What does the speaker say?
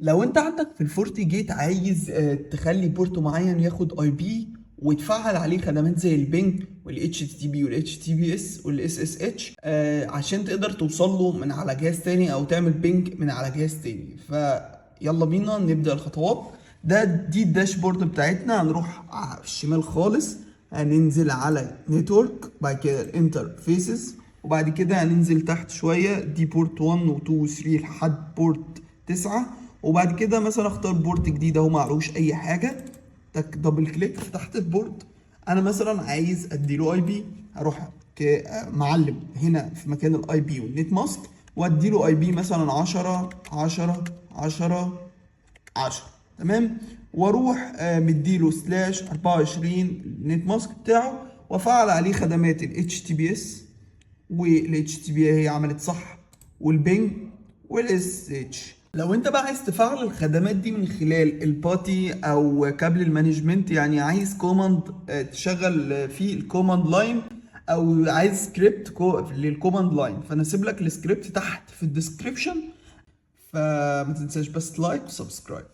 لو انت عندك في الفورتي جيت عايز تخلي بورت معين ياخد اي بي وتفعل عليه خدمات زي البينج والاتش تي تي بي والاتش تي بي اس والاس اس اتش عشان تقدر توصل له من على جهاز تاني او تعمل بينج من على جهاز تاني. فيلا بينا نبدأ الخطوات. دي الداشبورد بتاعتنا. هنروح على الشمال خالص، هننزل على نتورك، بعد كده الانترفيسز، وبعد كده هننزل تحت شوية دي بورت 1 و 2 و 3 لحد بورت 9. وبعد كده مثلا اختار بورت جديد اهو معلوش اي حاجة، تك دبل كليك فتحت البورت. انا مثلا عايز اديله اي بي، هروح معلم هنا في مكان الاي بي والنت ماسك واديله اي بي مثلا 10 10 10 10. تمام. واروح مديله سلاش 24 نت ماسك بتاعه وافعل عليه خدمات ال HTTPS وال HTTP هي عملت صح، والبينج والاس اتش. لو انت بقى عايز تفعل الخدمات دي من خلال الباتي او كابل المانجمنت، يعني عايز كوماند تشغل فيه الكوماند لاين، او عايز سكريبت للكوماند لاين، فانا اسيب لك السكريبت تحت في الديسكريبشن. فما تنساش بس لايك وسبسكرايب.